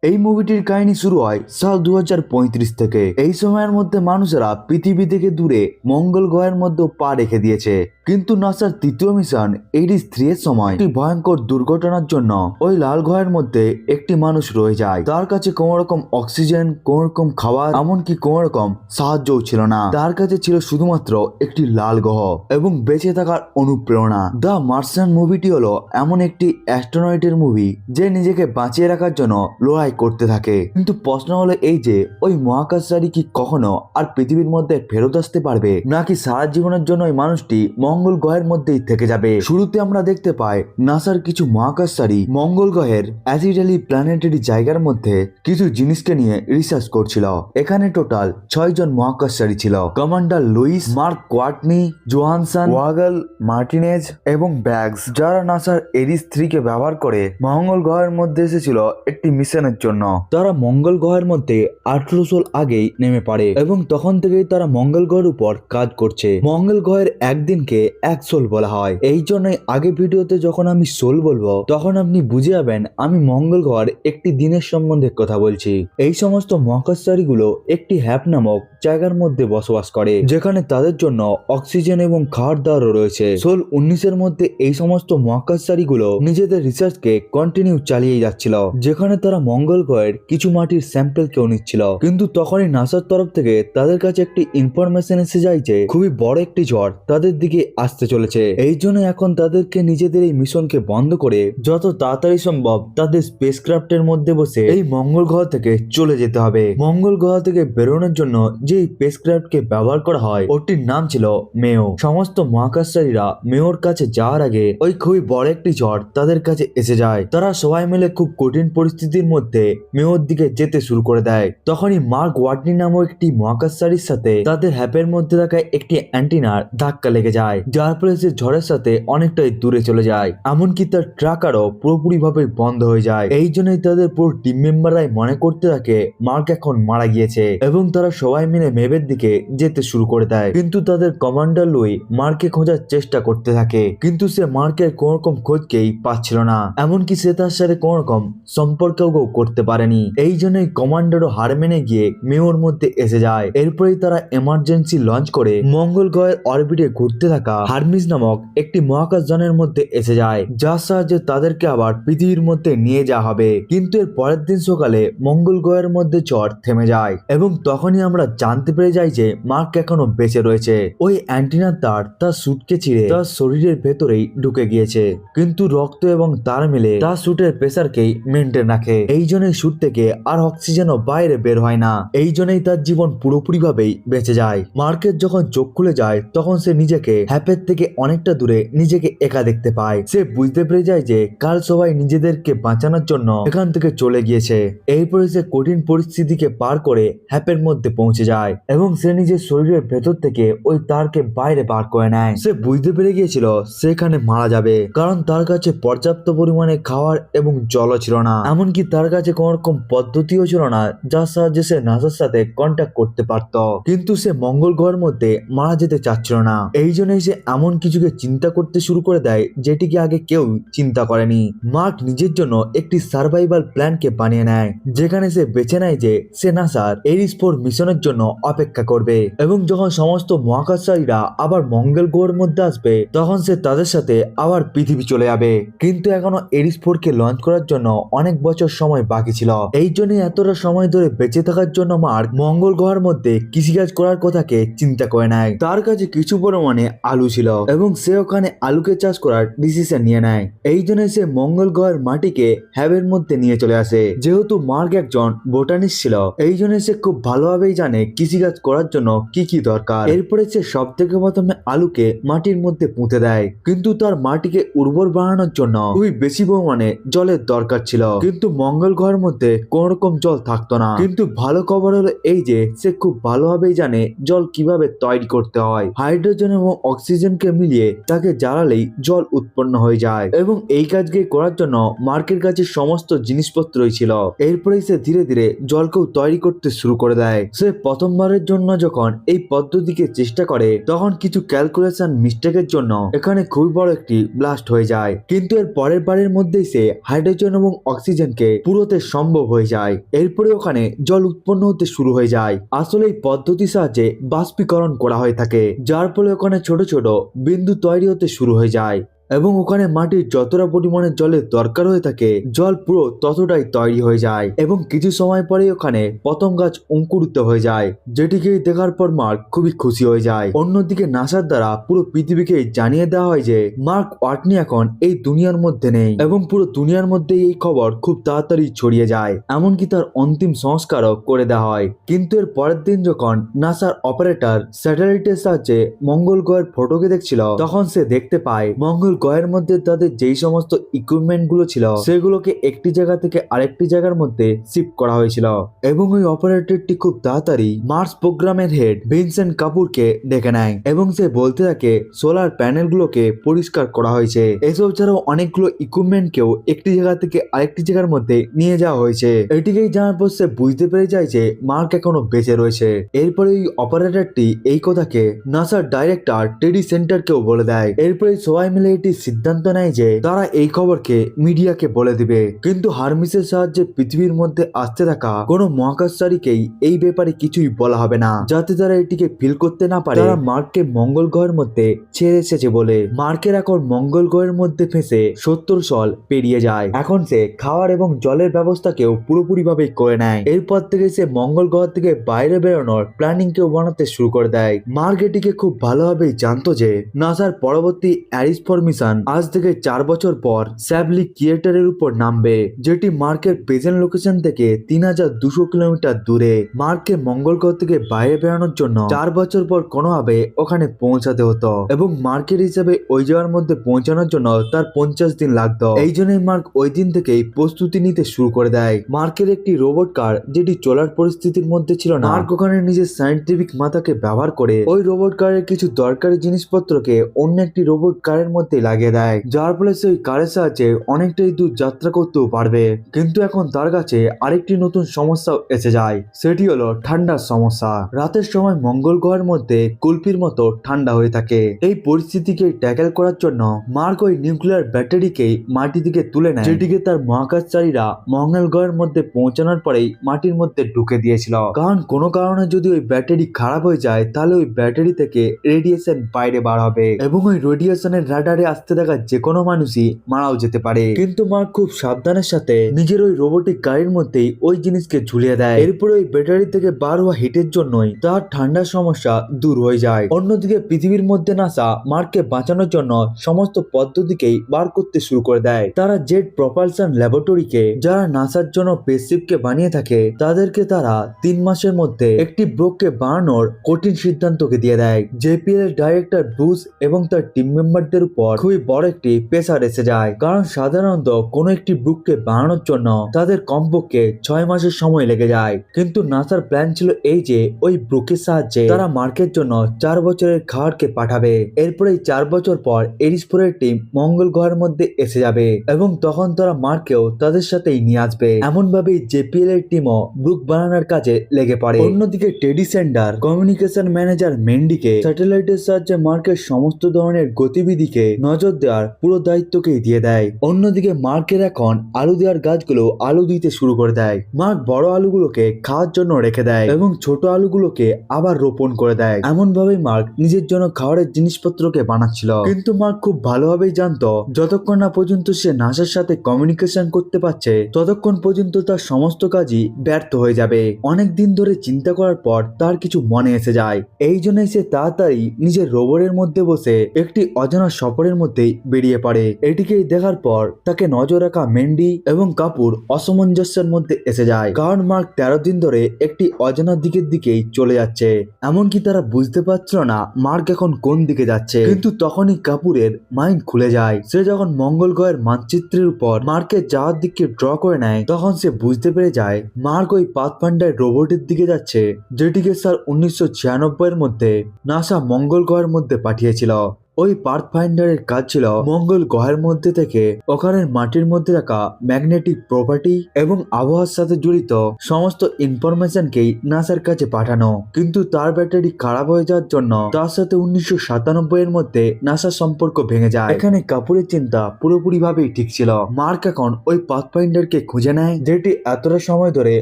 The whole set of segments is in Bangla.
এই মুভিটির কাহিনী শুরু হয় সাল 2035 থেকে। এই সময়ের মধ্যে মানুষেরা পৃথিবী থেকে দূরে মঙ্গল গ্রহের মধ্যে পা রেখে দিয়েছে, কিন্তু নাসার তৃতীয় মিশন 83 এর সময় একটি ভয়ঙ্কর দুর্ঘটনার জন্য ওই লাল গ্রহের মধ্যে একটি মানুষ রয়ে যায়। তার কাছে কোনো রকম অক্সিজেন, কোন রকম খাবার, এমনকি কোন রকম সাহায্যও ছিল না। তার কাছে ছিল শুধুমাত্র একটি লাল গ্রহ এবং বেঁচে থাকার অনুপ্রেরণা। দ্য মার্সিয়ান মুভিটি হলো এমন একটি অ্যাস্ট্রোনয়েটের মুভি যে নিজেকে বাঁচিয়ে রাখার জন্য লড়াই করতে থাকে। কিন্তু প্রশ্ন হলো এই যে ওই মহাকাশচারী কি কখনো আর পৃথিবীর মধ্যে ফেরত আসতে পারবে, নাকি সারা জীবনের জন্য ওই মানুষটি মঙ্গল গ্রহের মধ্যেই থেকে যাবে? শুরুতে আমরা দেখতে পাই নাসার কিছু মহাকাশচারী মঙ্গল গ্রহের অ্যাসিডালি প্ল্যানেটারি জায়গার মধ্যে কিছু জিনিসকে নিয়ে রিসার্চ করছিল। এখানে টোটাল 6 জন মহাকাশচারী ছিল: কমান্ডার লুইস, মার্ক কোয়াটনি, জোহানসন, ওয়াগল, মার্টিনেজ এবং ব্যাগস, যারা নাসার এরিস 3 কে ব্যবহার করে মঙ্গল গ্রহের মধ্যে এসেছিল একটি মিশনের জন্য। তারা মঙ্গল গ্রহের মধ্যে 18 সাল আগেই নেমে পড়ে এবং তখন থেকেই তারা মঙ্গল গ্রহের উপর কাজ করছে। মঙ্গল গ্রহের একদিনকে 1 সোল বলা হয়। এই জন্যই আগে ভিডিওতে যখন আমি সোল বলবো তখন আপনি বুঝে যাবেন আমি মঙ্গল গ্রহের একটি দিনের সম্বন্ধে কথা বলছি। এই সমস্ত মহাকাশচারীগুলো একটি হ্যাপ নামক জায়গার মধ্যে বসবাস করে, যেখানে তাদের জন্য অক্সিজেন এবং খাবার দাবারও রয়েছে। সোল 19 এর মধ্যে এই সমস্ত মহাকাশচারীগুলো নিজেদের রিসার্চকে কন্টিনিউ চালিয়ে যাচ্ছিল, যেখানে তারা মঙ্গল গ্রহের কিছু মাটির স্যাম্পল কেউ নিচ্ছিল। কিন্তু তখনই নাসার তরফ থেকে তাদের কাছে একটি ইনফরমেশন এসে যায় যে খুবই বড় একটি ঝড় তাদের দিকে আসতে চলেছে। এই জন্য এখন তাদেরকে নিজেদের এই মিশনকে বন্ধ করে যত তাড়াতাড়ি সম্ভব তাদের স্পেসক্রাফটের মধ্যে বসে এই মঙ্গল গ্রহ থেকে চলে যেতে হবে। মঙ্গল গ্রহ থেকে বেরোনোর জন্য যে স্পেসক্রাফটকে ব্যবহার করা হয় ওটির নাম ছিল মেও। সমস্ত মহাকাশচারীরা মেওর কাছে যাওয়ার আগে ওই খুবই বড় একটি ঝড় তাদের কাছে এসে যায়। তারা সবাই মিলে খুব কঠিন পরিস্থিতির মধ্যে মেওর দিকে যেতে শুরু করে দেয়। তখনই মার্ক ওয়াটনি নামক একটি মহাকাশচারীর সাথে তাদের হ্যাপের মধ্যে থাকা একটি অ্যান্টিনার ধাক্কা লেগে যায়, যার ফলে সে ঝড়ের সাথে অনেকটাই দূরে চলে যায়। এমনকি তার ট্রাকারও পুরোপুরি ভাবে বন্ধ হয়ে যায়। এই জন্যই তাদের পুরো টিম মেম্বাররাই মনে করতে থাকে মার্ক এখন মারা গিয়েছে এবং তারা সবাই মিলে মেবের দিকে যেতে শুরু করে দেয়। কিন্তু তাদের কমান্ডার লুই মার্ককে খোঁজার চেষ্টা করতে থাকে, কিন্তু সে মার্কের কোন রকম খোঁজকেই পাচ্ছিল না। এমনকি সে তার সাথে কোন রকম সম্পর্কেও করতে পারেনি। এই জন্যই কমান্ডারও হার মেনে গিয়ে মেওর মধ্যে এসে যায়। এরপরেই তারা এমার্জেন্সি লঞ্চ করে মঙ্গল গ্রহের অরবিটে ঘুরতে থাকা হারমিস নামক একটি মহাকাশযানের মধ্যে এসে যায়, যার সাহায্যে তাদেরকে আবার পৃথিবীর মধ্যে নিয়ে যাওয়া হবে। কিন্তু এর পরের দিন সকালে মঙ্গল গ্রহের মধ্যে ঝড় থেমে যায় এবং তখনই আমরা জানতে পেরে যাই যে মার্ক এখনো বেঁচে রয়েছে। ওই অ্যান্টিনার তার তার স্যুটকে চিরে তার শরীরের ভেতরেই ঢুকে গিয়েছে, কিন্তু রক্ত এবং তার মিলে তার স্যুটের প্রেসারকেই মেনটেন রাখে। এই জন্যই স্যুট থেকে আর অক্সিজেনও বাইরে বের হয় না। এই জন্যই তার জীবন পুরোপুরি ভাবেই বেঁচে যায়। মার্কের যখন চোখ খুলে যায় তখন সে নিজেকে হ্যাপের থেকে অনেকটা দূরে নিজেকে একা দেখতে পায়। সে বুঝতে পেরে যায় যে কাল সবাই নিজেদেরকে বাঁচানোর জন্য এখান থেকে চলে গিয়েছে। এরপরে সে কঠিন পরিস্থিতিকে পার করে হ্যাপের মধ্যে পৌঁছে যায় এবং সে নিজের শরীরের ভেতর থেকে ওই তারকে বাইরে বার করে নেয়। সে বুঝতে পেরে গিয়েছিল সেখানে মারা যাবে, কারণ তার কাছে পর্যাপ্ত পরিমাণে খাবার এবং জলও ছিল না। এমনকি তার কাছে কোন রকম পদ্ধতিও ছিল না যার সাহায্যে সে নাসার সাথে কন্ট্যাক্ট করতে পারত। কিন্তু সে মঙ্গল গ্রহের মধ্যে মারা যেতে চাচ্ছিল না। এই জন্যই সে এমন কিছুকে চিন্তা করতে শুরু করে দেয় যেটিকে আগে কেউ চিন্তা করেনি। মার্ক নিজের জন্য একটি সার্ভাইভাল প্ল্যানকে বানিয়ে নেয়, যেখানে সে বেছে নেয় যে সে নাসার এরিস 4 মিশনের জন্য অপেক্ষা করবে এবং যখন সমস্ত মহাকাশচারীরা আবার মঙ্গল গ্রহের মধ্যে আসবে তখন সে তাদের সাথে আবার পৃথিবী চলে যাবে। কিন্তু এখনো এরিস 4 কে লঞ্চ করার জন্য অনেক বছর সময় বাকি ছিল। এই জন্যই এতটা সময় ধরে বেঁচে থাকার জন্য মার্ক মঙ্গল গ্রহের মধ্যে কৃষিকাজ করার কথাকে চিন্তা করে নেয়। তার কাছে কিছু পরিমাণে আলু ছিল এবং সে ওখানে আলুকে চাষ করার ডিসিশন নিয়ে নেয়। এই জন্য সে মঙ্গল গ্রহের মাটিকে হ্যাবের মধ্যে নিয়ে চলে আসে। যেহেতু মার্ক একজন বোটানিস্ট ছিল এই জন্য সে খুব ভালোভাবেই জানে কৃষিকাজ করার জন্য কি কি দরকার। এরপরে সে সব থেকে প্রথমে আলুকে মাটির মধ্যে পুঁতে দেয়, কিন্তু তার মাটিকে উর্বর বানানোর জন্য খুবই বেশি পরিমাণে জলের দরকার ছিল। কিন্তু মঙ্গল গ্রহের মধ্যে কোন রকম জল থাকতো না। কিন্তু ভালো খবর হলো এই যে সে খুব ভালোভাবেই জানে জল কিভাবে তৈরি করতে হয়। হাইড্রোজেন এবং অক্সিজেনকে মিলিয়ে তাকে জ্বালালেই জল উৎপন্ন হয়ে যায় এবং এই কাজকে করার জন্য মার্কের কাছে সমস্ত জিনিসপত্রই ছিল। এরপরেই সে ধীরে ধীরে জলকেও তৈরি করতে শুরু করে দেয়। সে প্রথমবারের জন্য যখন এই পদ্ধতিকে চেষ্টা করে তখন কিছু ক্যালকুলেশন মিস্টেকের জন্য এখানে খুবই বড় একটি ব্লাস্ট হয়ে যায়। কিন্তু এর পরের বারের মধ্যেই সে হাইড্রোজেন এবং অক্সিজেনকে পুরো হতে সম্ভব হয়ে যায়। এরপরে ওখানে জল উৎপন্ন হতে শুরু হয়ে যায়। আসলে এই পদ্ধতির সাহায্যে বাষ্পীকরণ করা হয়ে থাকে, যার ফলে ওখানে ছোট ছোট বিন্দু তৈরি হতে শুরু হয়ে যায় এবং ওখানে মাটির যতটা পরিমাণে জলের দরকার হয়ে থাকে জল পুরো ততটাই তৈরি হয়ে যায় এবং কিছু সময় পরে ওখানে প্রথম গাছ অঙ্কুরিত হয়ে যায়, যেটিকে দেখার পর মার্ক খুবই খুশি হয়ে যায়। অন্যদিকে নাসার দ্বারা পুরো পৃথিবীকে জানিয়ে দেওয়া হয় যে মার্ক ওয়াটনি এখন এই দুনিয়ার মধ্যে নেই এবং পুরো দুনিয়ার মধ্যে এই খবর খুব তাড়াতাড়ি ছড়িয়ে যায়। এমনকি তার অন্তিম সংস্কারও করে দেওয়া হয়। কিন্তু এর পরের দিন যখন নাসার অপারেটর স্যাটেলাইটের সাহায্যে মঙ্গল গ্রহের ফটোকে দেখছিল, তখন সে দেখতে পায় মঙ্গল গ্রহের মধ্যে তাদের যেই সমস্ত ইকুইপমেন্ট গুলো ছিল সেগুলোকে একটি জায়গা থেকে আরেকটি জায়গার মধ্যে শিফট করা হয়েছিল এবং ওই অপারেটরটি খুব তাড়াতাড়ি মার্স প্রোগ্রামের হেড ভিনসেন্ট কাপুরকে ডেকে নেয় এবং সে বলতে থাকে সোলার প্যানেল গুলোকে পরিষ্কার করা হয়েছে। এসব ছাড়াও অনেকগুলো ইকুইপমেন্টকেও একটি জায়গা থেকে আরেকটি জায়গার মধ্যে নিয়ে যাওয়া হয়েছে। এটিকেই জানার পর সে বুঝতে পেরে যায় যে মার্ক এখনো বেঁচে রয়েছে। এরপরে ওই অপারেটরটি এই কথাকে নাসার ডাইরেক্টর টেডি সেন্টারকেও বলে দেয়। এরপরে সবাই মিলে এটি সিদ্ধান্ত নেয় যে তারা এই খবরকে মিডিয়াকে বলে দিবে, কিন্তু হারমিসের সাহায্যে পৃথিবীর মধ্যে আসতে থাকা কোনো মহাকাশচারীকেই এই ব্যাপারে কিছুই বলা হবে না, যাতে তারা এটিকে ফিল করতে না পারে তারা মার্ককে মঙ্গল গ্রহের মধ্যে ছেড়ে এসেছে বলে। মার্কের এখন মঙ্গল গ্রহের মধ্যে ফেঁসে 70 সাল পেরিয়ে যায়। এখন সে খাওয়ার এবং জলের ব্যবস্থাকেও পুরোপুরি ভাবে করে নেয়। এরপর থেকে সে মঙ্গল গ্রহ থেকে বাইরে বেরোনোর প্ল্যানিং কেও বানাতে শুরু করে দেয়। মার্ক এটিকে খুব ভালোভাবেই জানতো যে নাসার পরবর্তী অ্যারিসফর মিশন আজ থেকে 4 বছর পর স্যাবলি ক্রিয়েটারের উপর নামবে, যেটি মার্কের প্রেজেন্ট লোকেশন থেকে 3200 কিলোমিটার দূরে। মার্ককে মঙ্গল গ্রহ থেকে বাইরে বেরোনোর জন্য 4 বছর পর কোনোভাবে ওখানে পৌঁছাতে হতো এবং মার্কের হিসেবে ওই জায়গার মধ্যে পৌঁছানোর জন্য তার 50 দিন লাগতো। এই জন্যই মার্ক ওই দিন থেকেই প্রস্তুতি নিতে শুরু করে দেয়। মার্কের একটি রোবট কার যেটি চলার পরিস্থিতির মধ্যে ছিল না, মার্ক ওখানে নিজের সায়েন্টিফিক মাথাকে ব্যবহার করে ওই রোবট কারের কিছু দরকারি জিনিসপত্রকে অন্য একটি রোবট কারের মধ্যে লাগিয়ে দেয়, যার ফলে সেই কারের সাহায্যে অনেকটাই দূর যাত্রা করতেও পারবে। কিন্তু এখন তার কাছে আরেকটি নতুন সমস্যা এসে যায়, সেটি হলো ঠান্ডার সমস্যা। রাতের সময় মঙ্গল গ্রহের মধ্যে কুলপির মতো ঠান্ডা হয়ে থাকে। এই পরিস্থিতিকে ট্যাকেল করার জন্য মার্ক ওই নিউক্লিয়ার ব্যাটারিকে মাটি থেকে তুলে নেয়, যেটিকে তার মহাকাশচারীরা মঙ্গল গ্রহের মধ্যে পৌঁছানোর পরেই মাটির মধ্যে ঢুকে দিয়েছিল। কারণ কোনো কারণে যদি ওই ব্যাটারি খারাপ হয়ে যায় তাহলে ওই ব্যাটারি থেকে রেডিয়েশন বাইরে বার হবে এবং ওই রেডিয়েশনের রাডারে আসতে থাকা যে কোনো মানুষই মারাও যেতে পারে। কিন্তু মার্ক খুব সাবধানের সাথে নিজের ওই রোবোটিক গাড়ির মধ্যেই ওই জিনিসকে ঝুলিয়ে দেয়। এরপরে ওই ব্যাটারি থেকে বার হওয়া হিটের জন্যই তার ঠান্ডার সমস্যা দূর হয়ে যায়। অন্যদিকে পৃথিবীর মধ্যে নাসা মার্ককে বাঁচানোর জন্য সমস্ত পদ্ধতিকেই বার করতে শুরু করে দেয়। তারা জেট প্রপালশন ল্যাবরেটরিকে, যারা নাসার জন্য স্পেসশিপকে বানিয়ে থাকে, তাদেরকে তারা 3 মাসের মধ্যে একটি ব্রোককে বানানোর কঠিন সিদ্ধান্তকে দিয়ে দেয়। জেপিএল এর ডাইরেক্টর ব্রুস এবং তার টিম মেম্বারদের উপর খুবই বড় একটি প্রেসার এসে যায়, কারণ সাধারণত কোনো একটি ব্রুককে বানানোর জন্য তাদের কমপক্ষে 6 মাসের সময় লেগে যায়। কিন্তু নাসার প্ল্যান ছিল এই যে ওই ব্রুকের সাহায্যে তারা মার্কের জন্য 4 বছরের খাবারকে পাঠাবে। এরপরে 4 বছর পর এরিসফোরের টিম মঙ্গল গ্রহের মধ্যে এসে যাবে এবং তখন তারা মার্কেও তাদের সাথেই নিয়ে আসবে। এমন ভাবেই জেপিএল এর টিমও ব্রুক বানানোর কাজে লেগে পড়ে। অন্যদিকে টেডি সেন্ডার কমিউনিকেশন ম্যানেজার মেন্ডিকে স্যাটেলাইটের সাহায্যে মার্কের সমস্ত ধরনের গতিবিধিকে নজর দেওয়ার পুরো দায়িত্বকেই দিয়ে দেয়। অন্যদিকে মার্কের এখন আলু দেওয়ার গাছগুলো আলু দিতে শুরু করে দেয়। মার্ক বড় আলুগুলোকে খাওয়ার জন্য রেখে দেয় এবং ছোট আলুগুলোকে আবার রোপণ করে দেয়। এমন ভাবে মার্ক নিজের জন্য খাবারের জিনিসপত্রকে বানাচ্ছিল। কিন্তু মার্ক খুব ভালোভাবেই জানতো যতক্ষণ না পর্যন্ত সে নাসার সাথে কমিউনিকেশন করতে পারছে ততক্ষণ পর্যন্ত তার সমস্ত কাজই ব্যর্থ হয়ে যাবে। অনেক দিন ধরে চিন্তা করার পর তার কিছু মনে এসে যায়। এই জন্যই সে তাড়াতাড়ি নিজের রোবটের মধ্যে বসে একটি অজানা সফরের মধ্যে বেরিয়ে পড়ে। এটিকেই দেখার পর তাকে নজর রাখা মেন্ডি এবং কাপুর অসামঞ্জস্যের মধ্যে এসে যায়, কারণ মার্ক 13 দিন ধরে একটি অজানা দিকেই চলে যাচ্ছে। এমনকি তারা বুঝতে পারছিল না মার্ক এখন কোন দিকে যাচ্ছে। কিন্তু তখনই কাপুরের মাইন্ড খুলে যায়। সে যখন মঙ্গল গ্রহের মানচিত্রের উপর মার্কের যাওয়ার দিকে ড্র করে নেয় তখন সে বুঝতে পেরে যায় মার্ক ওই পাথফাইন্ডার রোবটের দিকে যাচ্ছে, যেটিকে সাল 1996 এর মধ্যে নাসা মঙ্গল গ্রহের মধ্যে পাঠিয়েছিল। ওই পার্থ ফাইন্ডারের কাজ ছিল মঙ্গল গ্রহের মধ্যে থেকে ওখানের মাটির মধ্যে থাকা ম্যাগনেটিক প্রপার্টি এবং আবহাওয়ার সাথে জড়িত সমস্ত ইনফরমেশনকেই নাসার কাছে পাঠানো। কিন্তু তার ব্যাটারি খারাপ হয়ে যাওয়ার জন্য তার সাথে 1997 এর মধ্যে নাসার সম্পর্ক ভেঙে যায়। এখানে কাপুরের চিন্তা পুরোপুরি ভাবেই ঠিক ছিল। মার্ক এখন ওই পাথ ফাইন্ডারকে খুঁজে নেয়, যেটি এতটা সময় ধরে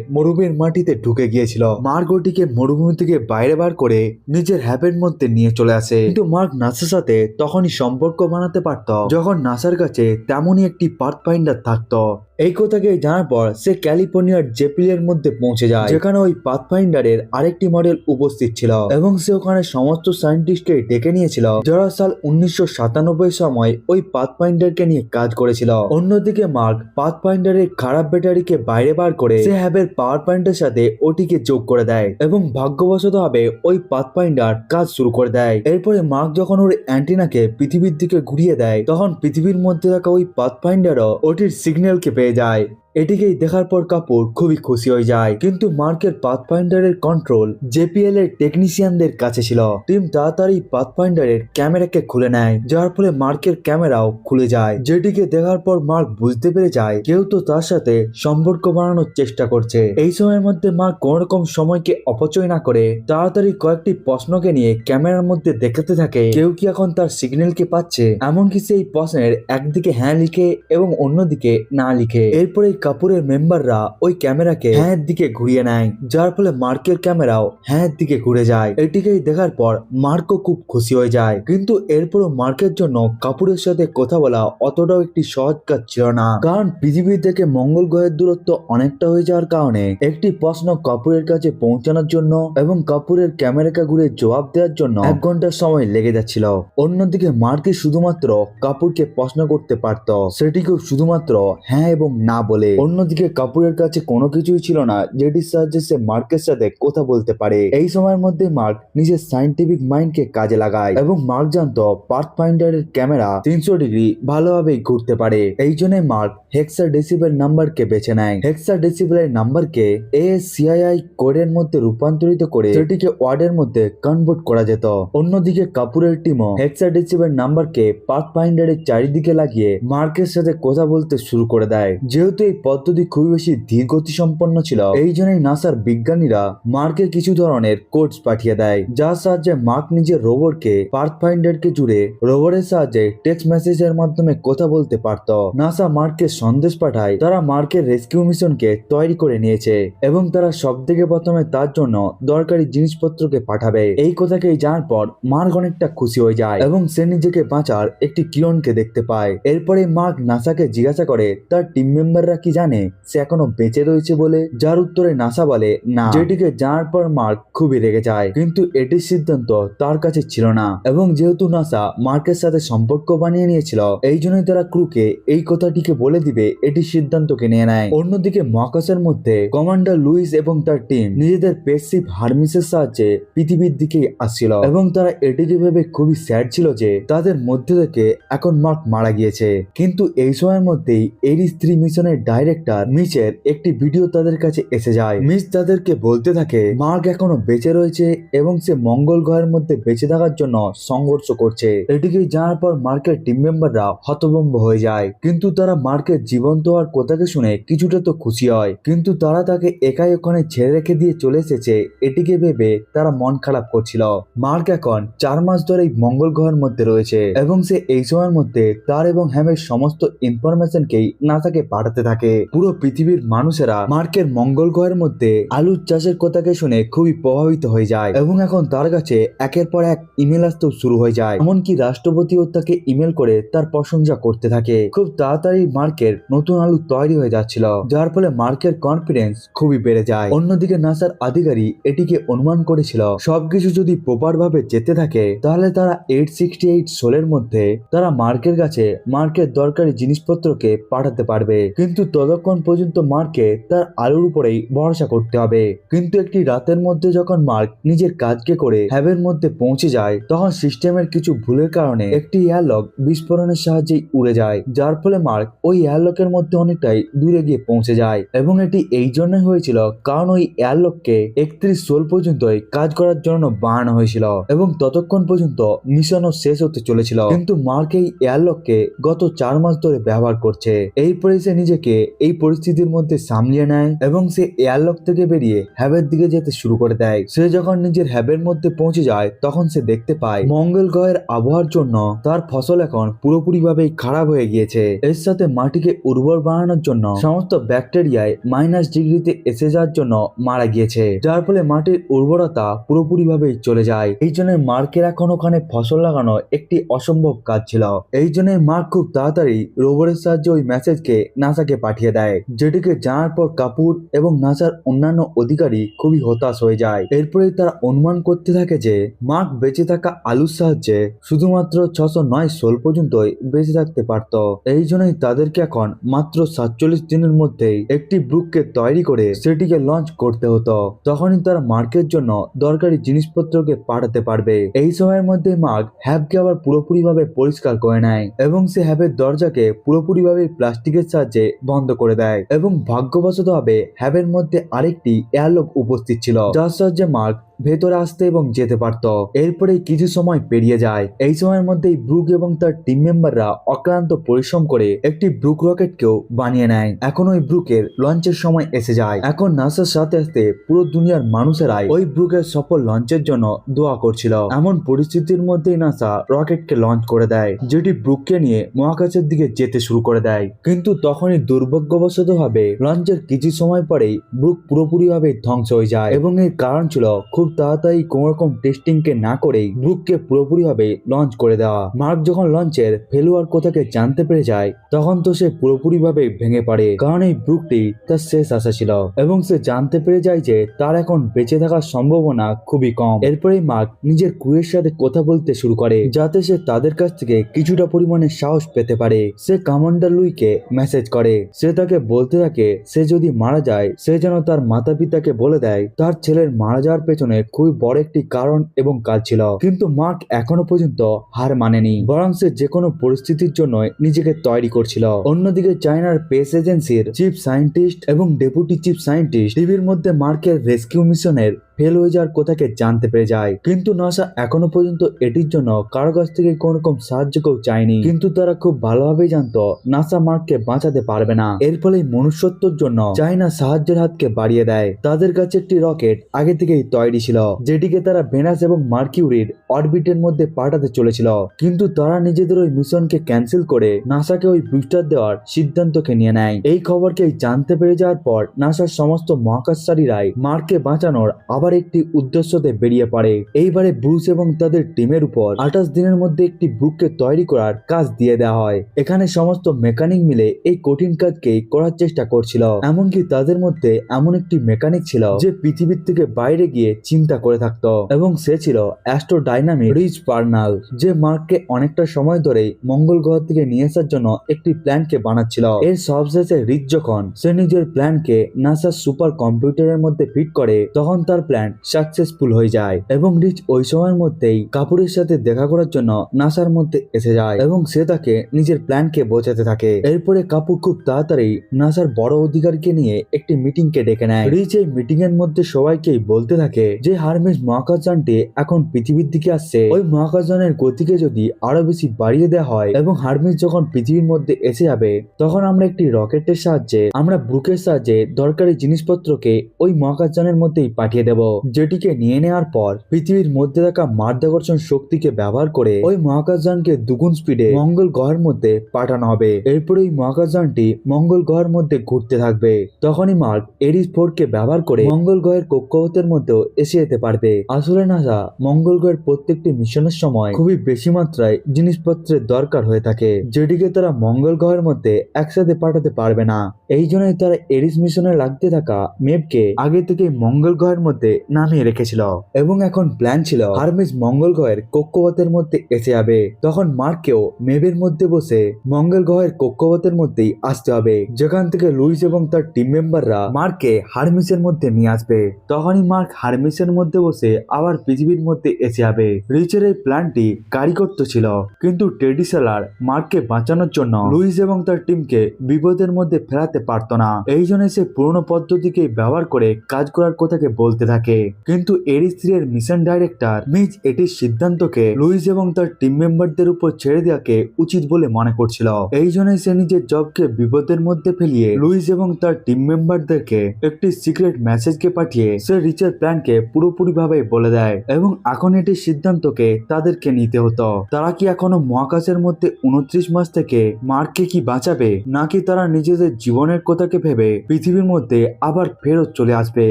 মরুভূমির মাটিতে ঢুকে গিয়েছিল। মার্ক ওটিকে মরুভূমি থেকে বাইরে বার করে নিজের হ্যাবের মধ্যে নিয়ে চলে আসে। কিন্তু মার্ক নাসার সাথে তখনই সম্পর্ক বানাতে পারত যখন নাসার কাছে তেমনই একটি পাথ ফাইন্ডার থাকতো। এই কথাকে জানার পর সে ক্যালিফোর্নিয়ার জেপিলের মধ্যে পৌঁছে যায়, যেখানে ওই পাথ ফাইন্ডারের আরেকটি মডেল উপস্থিত ছিল এবং সে ওখানে সমস্ত সায়েন্টিস্টকে ডেকে নিয়েছিল যারা সাল 1997 সময় ওই পাথ ফাইন্ডারকে নিয়ে কাজ করেছিল। অন্যদিকে মার্ক পাথ ফাইন্ডারের খারাপ ব্যাটারিকে বাইরে বার করে সে হ্যাবের পাওয়ার পয়েন্টের সাথে ওটিকে যোগ করে দেয় এবং ভাগ্যবশত ভাবে ওই পাথ ফাইন্ডার কাজ শুরু করে দেয়। এরপরে মার্ক যখন ওর অ্যান্টিনাকে পৃথিবীর দিকে ঘুরিয়ে দেয় তখন পৃথিবীর মধ্যে থাকা ওই পাথ ফাইন্ডারও ওটির সিগন্যালকে পেয়ে যায়। এটিকেই দেখার পর কাপুর খুবই খুশি হয়ে যায়। কিন্তু মার্কের পাথ ফাইন্ডারের কন্ট্রোল জেপিএল এর টেকনিশিয়ানদের কাছে ছিল। টিম তাড়াতাড়ি পাথ ফাইন্ডারের ক্যামেরাকে খুলে নেয়, যার ফলে মার্কের ক্যামেরাও খুলে যায়। যেটিকে দেখার পর মার্ক বুঝতে পেরে যায় কেউ তো তার সাথে সম্পর্ক বানানোর চেষ্টা করছে। এই সময়ের মধ্যে মার্ক কোন রকম সময়কে অপচয় না করে তাড়াতাড়ি কয়েকটি প্রশ্নকে নিয়ে ক্যামেরার মধ্যে দেখাতে থাকে কেউ কি এখন তার সিগন্যালকে পাচ্ছে। এমনকি সেই প্রশ্নের একদিকে হ্যাঁ লিখে এবং অন্যদিকে না লিখে। এরপরে কাপুরের মেম্বাররা ওই ক্যামেরাকে হ্যাঁ দিকে ঘুরিয়ে নেয়, যার ফলে মার্কের ক্যামেরাও হ্যাঁ দিকে ঘুরে যায়। এটিকেই দেখার পর মার্কও খুব খুশি হয়ে যায়। কিন্তু এরপরও মার্কের জন্য কাপুরের সাথে কথা বলা অতটাও একটি সহজ কাজ ছিল না, কারণ পৃথিবী থেকে মঙ্গল গ্রহের দূরত্ব অনেকটা হয়ে যাওয়ার কারণে একটি প্রশ্ন কাপুরের কাছে পৌঁছানোর জন্য এবং কাপুরের ক্যামেরাকে ঘুরে জবাব দেওয়ার জন্য 1 ঘন্টা সময় লেগে যাচ্ছিল। অন্যদিকে মার্কে শুধুমাত্র কাপুরকে প্রশ্ন করতে পারত, সেটিকেও শুধুমাত্র হ্যাঁ এবং না বলে। অন্যদিকে কাপুরের কাছে কোনো কিছুই ছিল না যেটির সাহায্যে সে মার্কের সাথে কথা বলতে পারে। এই সময়ের মধ্যে মার্ক নিজের সায়েন্টিফিক মাইন্ডকে কাজে লাগায় এবং মার্ক জানতো পাথ ফাইন্ডারের ক্যামেরা 300 ডিগ্রি ভালোভাবে ঘুরতে পারে। এই জন্য মার্ক হেক্সাডেসিবেল নাম্বারকে বেছে নেয়। হেক্সাডেসিবেলের নাম্বারকে ASCII কোডের মধ্যে রূপান্তরিত করে সেটিকে ওয়ার্ডের মধ্যে কনভার্ট করা যেত। অন্যদিকে কাপুরের টিমও হেক্সাডেসিবেল নাম্বারকে পাথ ফাইন্ডারের চারিদিকে লাগিয়ে মার্কের সাথে কথা বলতে শুরু করে দেয়। যেহেতু এই পদ্ধতি খুবই বেশি ধীর গতি সম্পন্ন ছিল, এই জন্যই নাসার বিজ্ঞানীরা মার্কে কিছু ধরনের কোডস পাঠিয়ে দেয়, যার সাহায্যে মার্ক নিজের রোবটকে পাথ ফাইন্ডারকে জুড়ে রোবটের সাহায্যে টেক্সট মেসেজের মাধ্যমে কথা বলতে পারত। নাসা মার্ককে সন্দেশ পাঠায় তারা মার্কের রেস্কিউ মিশনকে তৈরি করে নিয়েছে এবং তারা সব থেকে প্রথমে তার জন্য দরকারি জিনিসপত্রকে পাঠাবে। এই কথাকেই জানার পর মার্ক অনেকটা খুশি হয়ে যায় এবং সে নিজেকে বাঁচার একটি কিরণকে দেখতে পায়। এরপরে মার্ক নাসাকে জিজ্ঞাসা করে তার টিম মেম্বাররা কি জানে সে এখনো বেঁচে রয়েছে বলে, যার উত্তরে নাসা বলে না। যেটিকে জানার পর মার্ক খুবই রেগে যায়, কিন্তু এটির সিদ্ধান্ত তার কাছে ছিল না এবং যেহেতু নাসা মার্কের সাথে সম্পর্ক বানিয়ে নিয়েছিল এই জন্যই তারা ক্রুকে এই কথাটিকে বলে দিবে এটির সিদ্ধান্তকে নিয়ে নেয়। অন্যদিকে মহাকাশের মধ্যে কমান্ডার লুইস এবং তার টিম নিজেদের স্পেসশিপ হারমিসের সাহায্যে পৃথিবীর দিকে আসছিল এবং তারা এটিকে ভেবে খুবই স্যাড ছিল যে তাদের মধ্যে থেকে এখন মার্ক মারা গিয়েছে। কিন্তু এই সময়ের মধ্যেই এরিস 3 মিশনের ডাইরেক্টর মিচের একটি ভিডিও তাদের কাছে এসে যায়। মিচ তাদেরকে বলতে থাকে মার্ক এখনো বেঁচে রয়েছে এবং সে মঙ্গল গ্রহের মধ্যে বেঁচে থাকার জন্য সংঘর্ষ করছে। এটিকে জানার পর মার্কের টিম মেম্বাররা হতভম্ব হয়ে যায়, কিন্তু তারা মার্কের জীবন্ত হওয়ার কথাকে শুনে কিছুটা তো খুশি হয়, কিন্তু তারা তাকে একাই ওখানে ছেড়ে রেখে দিয়ে চলে এসেছে এটিকে ভেবে তারা মন খারাপ করছিল। মার্ক এখন 4 মাস ধরেই মঙ্গল গ্রহের মধ্যে রয়েছে এবং সে এই সময়ের মধ্যে তার এবং হ্যামের সমস্ত ইনফরমেশনকেই নাসাকে পাঠাতে থাকে। পুরো পৃথিবীর মানুষেরা মার্কের মঙ্গল গ্রহের মধ্যে আলু চাষের কথাকে শুনে খুবই প্রভাবিত হয়ে যায় এবং এখন তার কাছে একের পর এক ইমেল আসতেও শুরু হয়ে যায়। এমনকি রাষ্ট্রপতিও তাকে ইমেল করে তার প্রশংসা করতে থাকে। খুব তাড়াতাড়ি মার্কের নতুন আলু তৈরি হয়ে যাচ্ছিল, যার ফলে মার্কের কনফিডেন্স খুবই বেড়ে যায়। অন্যদিকে নাসার আধিকারিক এটিকে অনুমান করেছিল সবকিছু যদি প্রপার ভাবে যেতে থাকে তাহলে তারা 868 সোলের মধ্যে তারা মার্কের কাছে মার্কের দরকারি জিনিসপত্রকে পাঠাতে পারবে। কিন্তু ততক্ষণ পর্যন্ত মার্ককে তার আলোর উপরেই ভরসা করতে হবে। কিন্তু একটি রাতের মধ্যে যখন মার্ক নিজের কাজকে করে হ্যাবের মধ্যে পৌঁছে যায়, তখন সিস্টেমের কিছু ভুলের কারণে একটি এয়ারলক বিস্ফোরণের সাহায্যে উড়ে যায়, যার ফলে মার্ক ওই এয়ারলকের মধ্যে অনেকটাই দূরে গিয়ে পৌঁছে যায়। এবং এটি এই জন্যই হয়েছিল কারণ ওই এয়ারলককে 31 সোল পর্যন্তই কাজ করার জন্য বানানো হয়েছিল এবং ততক্ষণ পর্যন্ত মিশনও শেষ হতে চলেছিল। কিন্তু মার্ক এই এয়ারলককে গত 4 মাস ধরে ব্যবহার করছে। এরপরে সে নিজেকে এই পরিস্থিতির মধ্যে সামলিয়ে নেয় এবং সে এয়ারলক থেকে বেরিয়ে হ্যাবের দিকে যেতে শুরু করে দেয়। সে যখন নিজের হ্যাবের মধ্যে পৌঁছে যায়, তখন সে দেখতে পায় মঙ্গল গ্রহের আবহাওয়ার জন্য তার ফসল এখন পুরোপুরিভাবেই খারাপ হয়ে গিয়েছে। এর সাথে মাটিকে উর্বর বানানোর জন্য সমস্ত ব্যাকটেরিয়ায় -ডিগ্রিতে এসে যাওয়ার জন্য মারা গিয়েছে, যার ফলে মাটির উর্বরতা পুরোপুরিভাবেই চলে যায়। এই জন্য মার্কের এখন ওখানে ফসল লাগানো একটি অসম্ভব কাজ ছিল। এই জন্য মার্ক খুব তাড়াতাড়ি রোবটের সাহায্যে ওই মেসেজকে নাসাকে পাঠিয়ে দেয়, যেটিকে জানার পর কাপুর এবং নাসার অন্যান্য অধিকারী খুবই হতাশ হয়ে যায়। এরপরেই তারা অনুমান করতে থাকে যে মার্ক বেঁচে থাকা আলুর সাহায্যে শুধুমাত্র 609 সোল পর্যন্তই বেঁচে থাকতে পারত। এই জন্যই তাদেরকে এখন মাত্র 47 দিনের মধ্যেই একটি ব্রুককে তৈরি করে সেটিকে লঞ্চ করতে হতো। তখনই তারা মার্কের জন্য দরকারি জিনিসপত্রকে পাঠাতে পারবে। এই সময়ের মধ্যে মার্ক হ্যাবকে আবার পুরোপুরিভাবে পরিষ্কার করে নেয় এবং সে হ্যাবের দরজাকে পুরোপুরিভাবে প্লাস্টিকের সাহায্যে বন্ধ করে দেয়। এবং ভাগ্যবশত ভাবে হ্যাবের মধ্যে আরেকটি এয়ারলক উপস্থিত ছিল, যার সাহায্যে মার্ক ভেতরে আসতে এবং যেতে পারত। এরপরে কিছু সময় পেরিয়ে যায়। এই সময়ের মধ্যেই ব্রুক এবং তার টিম মেম্বাররা অক্লান্ত পরিশ্রম করে একটি ব্রুক রকেটকেও বানিয়ে নেয়। এখন ওই ব্রুকের লঞ্চের সময় এসে যায়। এখন নাসার সাথে সাথে পুরো দুনিয়ার মানুষেরাই ওই ব্রুকের সফল লঞ্চের জন্য দোয়া করছিল। এমন পরিস্থিতির মধ্যেই নাসা রকেটকে লঞ্চ করে দেয়, যেটি ব্রুককে নিয়ে মহাকাশের দিকে যেতে শুরু করে দেয়। কিন্তু তখনই দুর্ভাগ্যবশত ভাবে লঞ্চের কিছু সময় পরেই ব্রুক পুরোপুরিভাবে ধ্বংস হয়ে যায় এবং এর কারণ ছিল খুব তাড়াতাড়ি কোন রকম টেস্টিং কে না করেই ব্রুককে পুরোপুরিভাবে লঞ্চ করে দেওয়া। মার্ক যখন লঞ্চের ফেলুয়ার কথাকে জানতে পেরে যায়, তখন তো সে পুরোপুরিভাবে ভেঙে পড়ে, কারণ এই ব্রুকটি তার শেষ আশা ছিল এবং সে জানতে পেরে যায় যে তার এখন বেঁচে থাকার সম্ভাবনা খুবই কম। এরপরেই মার্ক নিজের ক্রুয়ের সাথে কথা বলতে শুরু করে, যাতে সে তাদের কাছ থেকে কিছুটা পরিমাণে সাহস পেতে পারে। সে কমান্ডার লুইকে মেসেজ করে, সে তাকে বলতে থাকে সে যদি মারা যায় সে যেন তার মাতা পিতাকে বলে দেয় তার ছেলের মারা যাওয়ার পেছনে খুবই বড় একটি কারণ এবং কাজ ছিল। কিন্তু মার্ক এখনো পর্যন্ত হার মানেনি, বরং সে যে কোনো পরিস্থিতির জন্য নিজেকে তৈরি করছিল। অন্যদিকে চায়নার স্পেস এজেন্সির চিফ সায়েন্টিস্ট এবং ডেপুটি চিফ সায়েন্টিস্ট টিভির মধ্যে মার্কের রেস্কিউ মিশনের ফেল হয়ে যাওয়ার কথাকে জানতে পেরে যায়। কিন্তু নাসা এখনো পর্যন্ত এটির জন্য কারো কাছ থেকে কোন রকম সাহায্য কেউ চায়নি। কিন্তু তারা খুব ভালোভাবেই জানতো নাসা মার্ককে বাঁচাতে পারবে না। এর ফলে মনুষ্যত্বর জন্য চায়না সাহায্যের হাতকে বাড়িয়ে দেয়। তাদের কাছে একটি রকেট আগে থেকেই তৈরি ছিল, যেটিকে তারা ভেনাস এবং মার্কিউরির অরবিটের মধ্যে পাঠাতে চলেছিল। কিন্তু তারা নিজেদের ওই মিশনকে ক্যান্সেল করে নাসাকে ওই বুস্টার দেওয়ার সিদ্ধান্তকে নিয়ে নেয়। এই খবরকে জানতে পেরে যাওয়ার পর নাসার সমস্ত মহাকাশচারীরাই মার্ককে বাঁচানোর আবার একটি উদ্দেশ্যতে বেরিয়ে পড়ে। এইবারে ব্রুস এবং তাদের টিমের উপর 28 দিনের মধ্যে একটি ব্রুককে তৈরি করার কাজ দিয়ে দেওয়া হয়। এখানে সমস্ত মেকানিক মিলে এই কঠিন কাজকে করার চেষ্টা করছিল। এমনকি তাদের মধ্যে এমন একটি মেকানিক ছিল যে পৃথিবীর থেকে বাইরে গিয়ে চিন্তা করে থাকতো, এবং সে ছিল অ্যাস্ট্রোডাইনামিক রিচ পার্নাল, যে মার্ককে অনেকটা সময় ধরেই মঙ্গল গ্রহ থেকে নিয়ে আসার জন্য একটি প্ল্যানকে বানাচ্ছিল। এর সবশেষে রিচ যখন সে নিজের প্ল্যানকে নাসার সুপার কম্পিউটারের মধ্যে ফিট করে, তখন তার প্ল্যান সাকসেসফুল হয়ে যায় এবং রিচ ওই সময়ের মধ্যেই কাপুরের সাথে দেখা করার জন্য নাসার মধ্যে এসে যায় এবং সে তাকে নিজের প্ল্যানকে বোঝাতে থাকে। এরপরে কাপুর খুব তাড়াতাড়ি নাসার বড় অধিকারীকে নিয়ে একটি মিটিং কে ডেকে নেয়। রিচ এই মিটিং এর মধ্যে সবাইকেই বলতে থাকে যে হারমিস মহাকাশযানটি এখন পৃথিবীর দিকে আসছে, ওই মহাকাশযানের গতিকে যদি আরো বেশি বাড়িয়ে দেওয়া হয় এবং হারমিস যখন পৃথিবীর মধ্যে এসে যাবে, তখন আমরা একটি রকেটের সাহায্যে আমরা ব্রুকের সাহায্যে দরকারি জিনিসপত্রকে ওই মহাকাশযানের মধ্যেই পাঠিয়ে দেব, যেটিকে নিয়ে নেওয়ার পর পৃথিবীর মধ্যে থাকা মাধ্যাকর্ষণ শক্তিকে ব্যবহার করে ওই মহাকাশযানকে দুগুণ স্পিডে মঙ্গল গ্রহের মধ্যে পাঠানো হবে। এরপর এই মহাকাশযানটি মঙ্গল গ্রহের মধ্যে ঘুরতে থাকবে। তখনই মার্ক এরিস 4 কে ব্যবহার করে মঙ্গল গ্রহের কক্ষপথের মধ্যেও এসে যেতে পারবে। আসলে নাসা মঙ্গল গ্রহের প্রত্যেকটি মিশনের সময় খুবই বেশি মাত্রায় জিনিসপত্রের দরকার হয়ে থাকে, যেটিকে তারা মঙ্গল গ্রহের মধ্যে একসাথে পাঠাতে পারবে না। এই জন্যই তারা এরিস মিশনে লাগতে থাকা মেভকে আগে থেকে মঙ্গল গ্রহের মধ্যে নামিয়ে রেখেছিল এবং এখন প্ল্যান ছিল হারমিস মঙ্গল গ্রহের কক্ষপথের মধ্যে এসে যাবে। তখন মার্ককেও মেভের মধ্যে বসে মঙ্গল গ্রহের কক্ষপথের মধ্যেই আসতে হবে, যেখান থেকে লুইস এবং তার টিম মেম্বাররা মার্ককে হারমিসের মধ্যে নিয়ে আসবে। তখনই মার্ক হারমিসের মধ্যে বসে আবার পৃথিবীর মধ্যে এসে যাবে। রিচের এই প্ল্যানটি কারিগর তো ছিল, কিন্তু টেডি সেলার মার্ককে বাঁচানোর জন্য লুইস এবং তার টিমকে বিপদের মধ্যে ফেরাতে পারত না। এই জন্য সে পুরনো পদ্ধতিকে ব্যবহার করে কাজ করার কথাকে বলতে থাকে। কিন্তু এরিস 3 এর মিশন ডাইরেক্টর মিজ এটির সিদ্ধান্তকে লুইস এবং তার টিম মেম্বারদের উপর ছেড়ে দেওয়াকে উচিত বলে মনে করছিল। এই জন্য সে নিজের জবকে বিপদের মধ্যে ফেলিয়ে লুইস এবং তার টিম মেম্বারদেরকে একটি সিক্রেট মেসেজকে পাঠিয়ে সে রিচের প্ল্যানকে পুরোপুরি ভাবে বলে দেয় এবং এখন এটির সিদ্ধান্তকে তাদেরকে নিতে হতো। তারা কি এখনো মহাকাশের মধ্যে 29 মাস থেকে মার্ককে কি বাঁচাবে, নাকি তারা নিজেদের জীবনের কথাকে ভেবে পৃথিবীর মধ্যে আবার ফেরত চলে আসবে।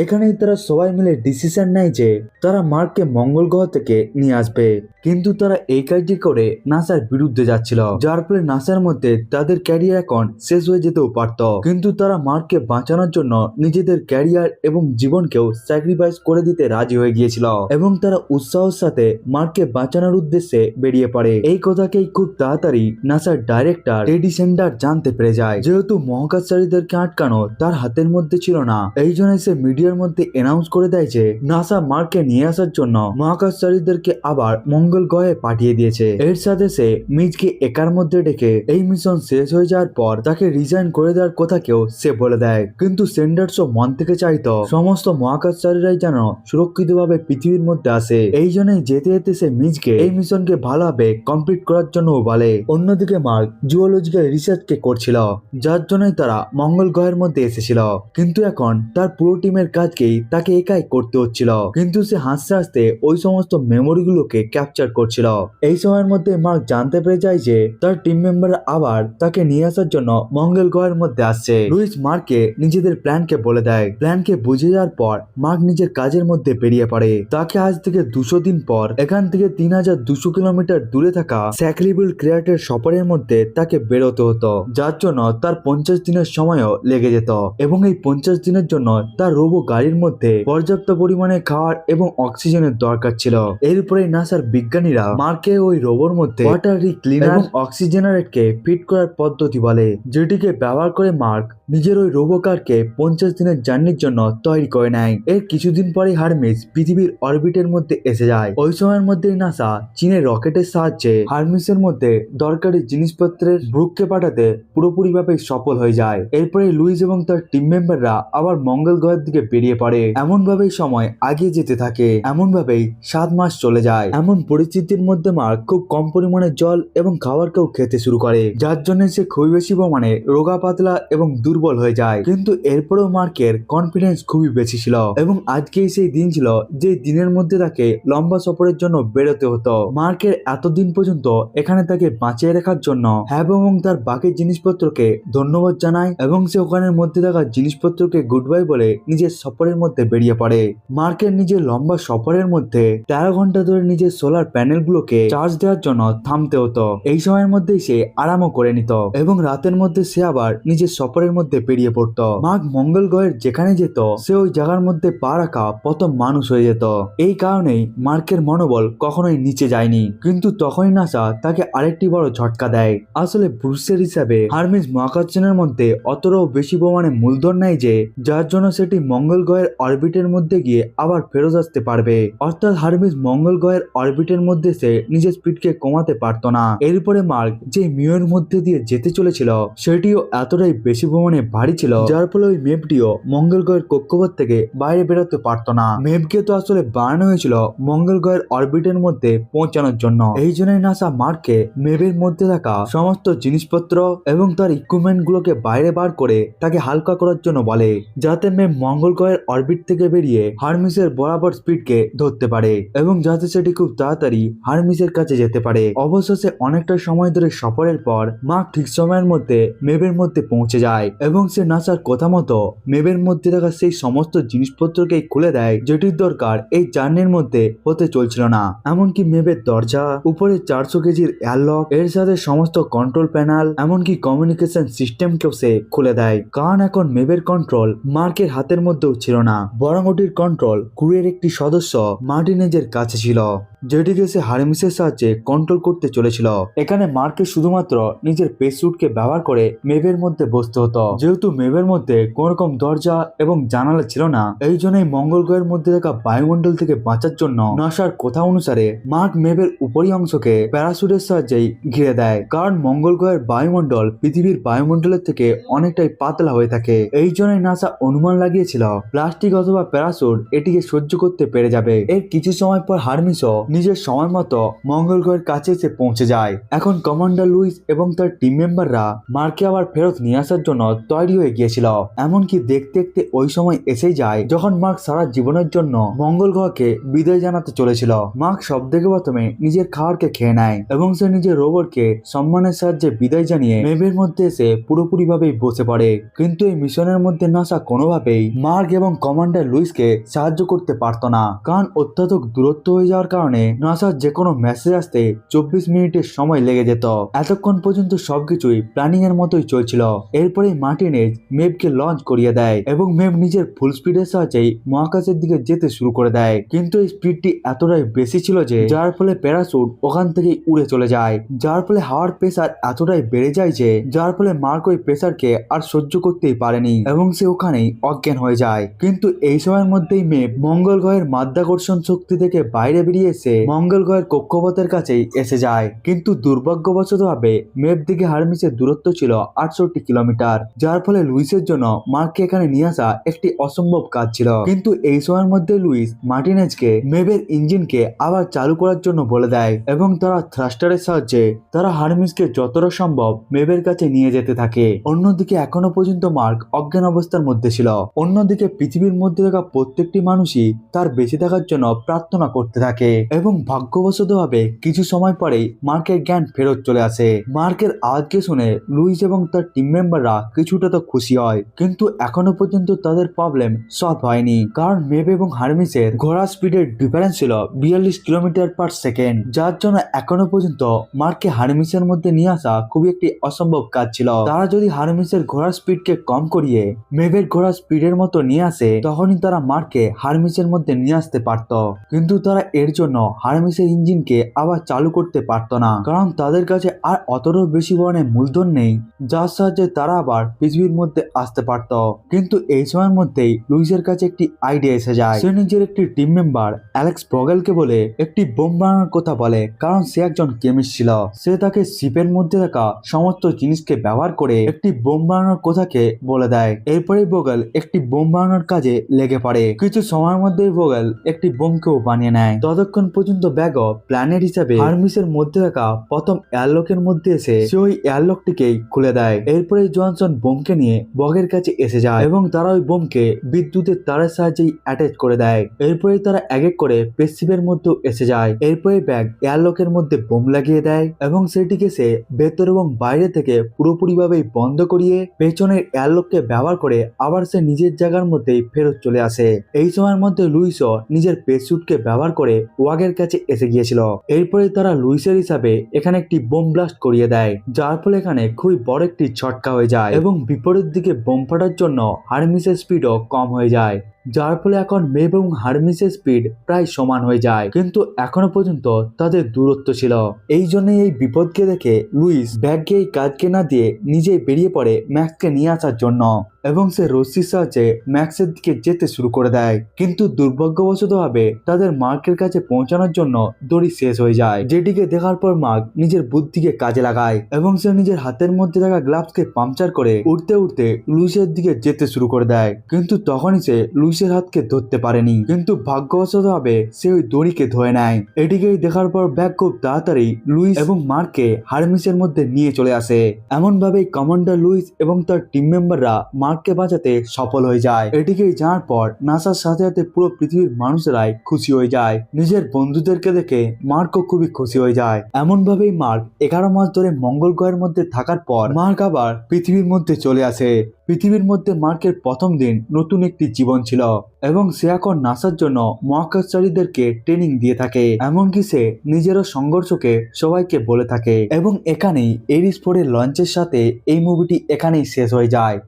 এখানেই তারা সবাই মিলে ডিসিশন নেয় যে তারা মার্ককে মঙ্গল গ্রহ থেকে নিয়ে আসবে। কিন্তু তারা এই কাজটি করে নাসার বিরুদ্ধে যাচ্ছিল, যার ফলে নাসার মধ্যে তাদের ক্যারিয়ার এখন শেষ হয়ে যেতেও পারত। কিন্তু তারা মার্ককে বাঁচানোর জন্য নিজেদের ক্যারিয়ার এবং জীবনকেও স্যাক্রিফাইস করে দিতে রাজি হয়ে গিয়েছিল এবং তারা উৎসাহের সাথে মার্ককে বাঁচানোর উদ্দেশ্যে বেরিয়ে পড়ে। এই কথাকেই খুব তাড়াতাড়ি নাসার ডাইরেক্টর টেডি সেন্ডার জানতে পেরে যায়। যেহেতু মহাকাশচারীদেরকে আটকানো তার হাতের মধ্যে ছিল না, এই জন্য সে মিডিয়ার মধ্যে অ্যানাউন্স করে দেয় যে নাসা মার্ককে নিয়ে আসার জন্য মহাকাশচারীদেরকে আবার মঙ্গল গ্রহে পাঠিয়ে দিয়েছে। এর সাথে সে মিজকে একার মধ্যে ডেকে এই মিশন শেষ হয়ে যাওয়ার পর তাকে রিজাইন করে দেওয়ার কথাকেও সে বলে দেয়। কিন্তু সেন্ডার্সও মন থেকে চাইতো সমস্ত মহাকাশচারীরাই যেন সুরক্ষিতভাবে পৃথিবীর মধ্যে আসে। এই জন্যই যেতে যেতে সে মিজকে এই মিশনকে ভালোভাবে কমপ্লিট করার জন্য বলে। অন্যদিকে মার্ক জিওলজিক্যাল রিসার্চকে করছিল, যার জন্যই তারা মঙ্গল গ্রহের মধ্যে এসেছিল। কিন্তু এখন তার পুরো টিমের কাজকেই তাকে একাই করতে হচ্ছিল। কিন্তু সে হাসতে হাসতে ওই সমস্ত মেমোরিগুলোকে ক্যাপচার করছিল। এই সময়ের মধ্যে মার্ক জানতে পেরে যায় যে তার টিম মেম্বার আবার তাকে নিয়ে আসার জন্য মঙ্গল গ্রহের মধ্যে আসছে। লুইস মার্ককে নিজেদের প্ল্যানকে বলে দেয়। প্ল্যানকে বুঝে যাওয়ার পর মার্ক নিজের কাজের মধ্যে বেরিয়ে পড়ে। তাকে আজ থেকে 200 দিন পর এখান থেকে 3200 কিলোমিটার দূরে থাকা স্যাক্রিবল ক্রিয়েটের সফরের মধ্যে তাকে বেরোতে হতো, যার জন্য তার 50 দিনের সময়ও লেগে যেত এবং এই 50 দিনের জন্য তার রোবো গাড়ির মধ্যে পর্যাপ্ত পরিমাণে খাওয়ার এবং অক্সিজেনের দরকার ছিল। এরপরে নাসার বিজ্ঞানীরা মার্কে ওই রোবোর মধ্যে ওয়াটার রিক্লিনার এবং অক্সিজেনারেটকে ফিট করার পদ্ধতি বলে, যেটিকে ব্যবহার করে মার্ক নিজের ওই রোবো কারকে 50 দিনের জার্নির জন্য তৈরি করে নেয়। এর কিছুদিন পরে হারমিস পৃথিবীর অরবিটের মধ্যে এসে যায়। ওই সময়ের মধ্যেই নাসা চীনের রকেটের সাহায্যে হারমিসের মধ্যে দরকারি জিনিসপত্রের ব্রুককে পাঠাতে পুরোপুরিভাবে সফল হয়ে যায়। এরপরে লুইস এবং তার টিম মেম্বাররা আবার মঙ্গল গ্রহের দিকে বেরিয়ে পড়ে। এমন ভাবেই সময় আগিয়ে যেতে থাকে। এমন ভাবেই 7 মাস চলে যায়। এমন পরিস্থিতির মধ্যে মার্ক খুব কম পরিমাণে জল এবং খাবারকেও খেতে শুরু করে, যার জন্য সে খুবই বেশি পরিমাণে রোগা পাতলা এবং দুর্বল হয়ে যায়। কিন্তু এরপরেও মার্কের কনফিডেন্স খুবই বেশি ছিল এবং আজকেই সেই দিন ছিল যে দিনের মধ্যে তাকে লম্বা সফরের জন্য বেরোতে হতো। মার্কের এতদিন পর্যন্ত এখানে তাকে বাঁচিয়ে রাখার জন্য হ্যাব এবং তার বাকি জিনিসপত্রকে ধন্যবাদ জানায় এবং সে ওখানের মধ্যে থাকা জিনিসপত্রকে গুড বাই বলে নিজের সফরের মধ্যে বেরিয়ে পড়ে। মার্কের নিজের লম্বা সফরের মধ্যে 13 ঘন্টা ধরে নিজের সোলার প্যানেলগুলোকে চার্জ দেওয়ার জন্য থামতে হতো। এই সময়ের মধ্যেই সে আরামও করে নিত এবং রাতের মধ্যে সে আবার নিজের সফরের মধ্যে বেরিয়ে পড়তো। মার্ক মঙ্গল গ্রহের যেখানে যেত সে ওই জায়গার মধ্যে পা রাখা প্রথম মানুষ হয়ে যেত। এই কারণেই মার্কের মনোবল কখনোই নিচে যায়নি। কিন্তু তখনই নাসা তাকে আরেকটি বড় ঝটকা দেয়। আসলে ব্রুসের হিসাবে হারমিস মহাকাশযানের মধ্যে অতটাও বেশি পরিমাণে মূলধন নাই যে যার জন্য সেটি মঙ্গল গ্রহের অরবিটের মধ্যে গিয়ে আবার ফেরত আসতে পারবে। অর্থাৎ হারমিস মঙ্গল গ্রহের অরবিটের মধ্যে সে নিজের স্পিডকে কমাতে পারতো না। এরপরে মার্ক যে মিউর মধ্যে দিয়ে যেতে চলেছিল সেটিও এতটাই বেশি পরিমাণে ভারী ছিল, যার ফলে ওই মেপটিও মঙ্গল গ্রহের কক্ষপথ থেকে বাইরে বেরোতে পারতো না। মেপকে তো আসলে বানানো হয়েছিল মঙ্গল গ্রহের অরবিটের মধ্যে পৌঁছানোর জন্য। এই জন্যই নাসা মার্ককে মেপের মধ্যে থাকা সমস্ত জিনিসপত্র এবং তার ইকুইপমেন্ট গুলোকে বাইরে বার করে তাকে হালকা করার জন্য বলে, যাতে মেপ মঙ্গল গ্রহের অরবিট থেকে বেরিয়ে হারমিসের বরাবর স্পিডকে ধরতে পারে এবং যাতে সেটি খুব তাড়াতাড়ি হারমিসের কাছে যেতে পারে। অবশেষে অনেকটা সময় ধরে সফরের পর মার্ক ঠিক সময়ের মধ্যে মেপের মধ্যে পৌঁছে যায় এবং সে নাসার কথা মতো মেবের মধ্যে থাকা সেই সমস্ত জিনিসপত্রকে খুলে দেয় যেটির দরকার এই জার্নির মধ্যে হতে চলছিল না। এমনকি মেবের দরজা, উপরে 400 কেজির এয়ারলক, এর সাথে সমস্ত কন্ট্রোল প্যানেল, এমনকি কমিউনিকেশন সিস্টেমকেও সে খুলে দেয়। কারণ এখন মেবের কন্ট্রোল মার্কের হাতের মধ্যেও ছিল না, বরং ওটির কন্ট্রোল ক্রুয়ের একটি সদস্য মার্টিনেজের কাছে ছিল, যেটিকে সে হারমিসের সাহায্যে কন্ট্রোল করতে চলেছিল। এখানে মার্কে শুধুমাত্র নিজের পেসুটকে ব্যবহার করে মেবের মধ্যে বসতে হতো। যেহেতু মেবের মধ্যে কোন রকম দরজা এবং জানালা ছিল না, এই জন্যই মঙ্গল গ্রহের মধ্যে থাকা বায়ুমণ্ডল থেকে বাঁচার জন্য নাসার কথা অনুসারে মার্ক মেবের উপরি অংশকে প্যারাসুটের সাহায্যেই ঘিরে দেয়। কারণ মঙ্গল গ্রহের বায়ুমণ্ডল পৃথিবীর বায়ুমণ্ডলের থেকে অনেকটাই পাতলা হয়ে থাকে। এই জন্যই নাসা অনুমান লাগিয়েছিল প্লাস্টিক অথবা প্যারাসুট এটিকে সহ্য করতে পেরে যাবে। এর কিছু সময় পর হারমিসও নিজের সময় মতো মঙ্গল গ্রহের কাছে এসে পৌঁছে যায়। এখন কমান্ডার লুইস এবং তার টিম মেম্বাররা মার্কে আবার ফেরত নিয়ে আসার জন্য তৈরি হয়ে গিয়েছিল। এমনকি দেখতে দেখতে ওই সময় এসেই যায় যখন মার্ক সারা জীবনের জন্য মঙ্গল গ্রহকে বিদায় জানাতে চলেছিল। মার্ক সব থেকে প্রথমে নিজের খাবারকে খেয়ে নেয় এবং সে নিজের রোবটকে সম্মানের সাহায্যে বিদায় জানিয়ে মেবের মধ্যে এসে পুরোপুরি ভাবেই বসে পড়ে। কিন্তু এই মিশনের মধ্যে নাসা কোনোভাবেই মার্ক এবং কমান্ডার লুইসকে সাহায্য করতে পারত না, কারণ অত্যাধিক দূরত্ব হয়ে যাওয়ার কারণে নাসার যে কোনো মেসেজ আসতে 24 মিনিটের সময় লেগে যেত। এতক্ষণ পর্যন্ত সবকিছুই প্ল্যানিং এর মতোই চলছিল। এরপরে মার্টিনেজ মেবকে লঞ্চ করিয়ে দেয় এবং মেব নিজের ফুল স্পিডের সাহায্যে মহাকাশের দিকে যেতে শুরু করে দেয়। কিন্তু এই স্পিডটি এতটাই বেশি ছিল যে যার ফলে প্যারাসুট ওখান থেকে উড়ে চলে যায়, যার ফলে হাওয়ার প্রেসার এতটাই বেড়ে যায় যে যার ফলে মার্ক ওই প্রেসারকে আর সহ্য করতেই পারেনি এবং সে ওখানেই অজ্ঞান হয়ে যায়। কিন্তু এই সময়ের মধ্যেই মেব মঙ্গল গ্রহের মাধ্যাকর্ষণ শক্তি থেকে বাইরে বেরিয়ে এসে মঙ্গল গ্রহের কক্ষপথের কাছেই এসে যায়। কিন্তু দুর্ভাগ্যবশত ভাবে মেব দিকে হারমিসের দূরত্ব ছিল 68 কিলোমিটার, যার ফলে লুইসের জন্য মার্ককে এখানে নিয়ে আসা একটি অসম্ভব কাজ ছিল। কিন্তু এই সময়ের মধ্যে লুইস মার্টিনেজকে মেবের ইঞ্জিনকে আবার চালু করার জন্য বলে দেয় এবং তারা থ্রাস্টারের সাহায্যে তারা হারমিসকে যতটা সম্ভব মেবের কাছে নিয়ে যেতে থাকে। অন্যদিকে এখনো পর্যন্ত মার্ক অজ্ঞান অবস্থার মধ্যে ছিল। অন্যদিকে পৃথিবীর মধ্যে থাকা প্রত্যেকটি মানুষই তার বেঁচে থাকার জন্য প্রার্থনা করতে থাকে এবং ভাগ্যবশত ভাবে কিছু সময় পরেই মার্কের জ্ঞান ফেরত চলে আসে। মার্কের আওয়াজকে শুনে লুইস এবং তার টিম মেম্বাররা কিছুটা তো খুশি হয়, কিন্তু এখনো পর্যন্ত তাদের প্রবলেম সলভ হয়নি। কারণ মেব এবং হারমিসের ঘোড়া স্পিডের ডিফারেন্স ছিল 42 কিলোমিটার পার সেকেন্ড, যার জন্য এখনো পর্যন্ত মার্ককে হারমিসের মধ্যে নিয়ে আসা খুবই একটি অসম্ভব কাজ ছিল। তারা যদি হারমিসের ঘোড়ার স্পিডকে কম করিয়ে মেবের ঘোড়ার স্পিডের মতো নিয়ে আসে, তখনই তারা মার্ককে হারমিসের মধ্যে নিয়ে আসতে পারত। কিন্তু তারা এর জন্য হারমিসের ইঞ্জিনকে আবার চালু করতে পারত না, কারণ তাদের কাছে আর অতটাও বেশি পরিমাণে মূলধন নেই যার সাহায্যে তারা আবার পৃথিবীর মধ্যে আসতে পারত। কিন্তু এই সময়ের মধ্যেই লুইসের কাছে একটি আইডিয়া এসে যায়। সে নিজের একটি টিম মেম্বার অ্যালেক্স ভগেলকে বলে একটি বোম বানানোর কথা বলে, কারণ সে একজন কেমিস্ট ছিল। সে তাকে শিপের মধ্যে থাকা সমস্ত জিনিসকে ব্যবহার করে একটি বোম বানানোর কথাকে বলে দেয়। এরপরেই ভোগেল একটি বোম বানানোর কাজে লেগে পড়ে। কিছু সময়ের মধ্যেই ভোগেল একটি বোমকেও বানিয়ে নেয়। ততক্ষণ পর্যন্ত ব্যাগও প্ল্যানেট হিসাবে হারমিসের মধ্যে থাকা প্রথম এয়ারলকের মধ্যে এসে সে ওই এয়ারলকটিকেই খুলে দেয়। এরপরে জনসন বোমকে নিয়ে বগের কাছে এসে যায় এবং তারা ওই বোমকে বিদ্যুতের তারের সাহায্যেই অ্যাটাচ করে দেয়। এরপরে তারা এক এক করে পেসিপের মধ্যেও এসে যায়। এরপরে ব্যাগ এয়ারলকের মধ্যে বোম লাগিয়ে দেয় এবং সেটিকে সে ভেতর এবং বাইরে থেকে পুরোপুরিভাবেই বন্ধ করিয়ে পেছনের এয়ারলককে ব্যবহার করে আবার সে নিজের জায়গার মধ্যেই ফেরত চলে আসে। এই সময়ের মধ্যে লুইসও নিজের পেসুটকে ব্যবহার করে ওয়াগের কাছে এসে গিয়েছিল। এরপরে তারা লুইসের হিসাবে এখানে একটি বোম ব্লাস্ট করিয়ে দেয়, যার ফলে এখানে খুবই বড় একটি ছটকা হয়ে যায় এবং বিপরীত দিকে বোম ফাটার জন্য হারমিসের স্পিডও কম হয়ে যায়, যার ফলে এখন মেব এবং হারমিসের স্পিড প্রায় সমান হয়ে যায়। কিন্তু এখনো পর্যন্ত তাদের দূরত্ব ছিল। এই জন্যই এই বিপদকে দেখে লুইস ব্যাগকে এই কাজকে না দিয়ে নিজেই বেরিয়ে পড়ে ম্যাক্সকে নিয়ে আসার জন্য এবং সে রশ্মির সাহায্যে ম্যাক্সের দিকে যেতে শুরু করে দেয়। কিন্তু দুর্ভাগ্যবশত ভাবে তাদের মার্কের কাছে পৌঁছানোর জন্য দড়ি শেষ হয়ে যায়, যেটিকে দেখার পর মার্ক নিজের বুদ্ধিকে কাজে লাগায় এবং সে নিজের হাতের মধ্যে থাকা গ্লাভসকে পাংচার করে উঠতে উঠতে লুইসের দিকে যেতে শুরু করে দেয়। কিন্তু তখনই সে লুইসের হাতকে ধরতে পারেনি, কিন্তু ভাগ্যবশত ভাবে সে ওই দড়িকে ধরে নেয়। এটিকেই দেখার পর ব্যাগ খুব তাড়াতাড়ি লুইস এবং মার্ককে হারমিসের মধ্যে নিয়ে চলে আসে। এমন ভাবেই কমান্ডার লুইস এবং তার টিম মেম্বাররা মার্ককে বাঁচাতে সফল হয়ে যায়। এটিকেই জানার পর নাসার সাথে সাথে পুরো পৃথিবীর মানুষেরাই খুশি হয়ে যায়। নিজের বন্ধুদেরকে দেখে মার্কও খুবই খুশি হয়ে যায়। এমন ভাবেই মার্ক 11 মাস ধরে মঙ্গল গ্রহের মধ্যে থাকার পর মার্ক আবার পৃথিবীর মধ্যে চলে আসে পৃথিবীর মধ্যে মার্কের প্রথম দিন নতুন একটি জীবন ছিল এবং সে এখন নাসার জন্য মহাকাশচারীদেরকে ট্রেনিং দিয়ে থাকে। এমনকি সে নিজেরও সংঘর্ষকে সবাইকে বলে থাকে এবং এখানেই এরিস 4 এর লঞ্চের সাথে এই মুভিটি এখানেই শেষ হয়ে যায়।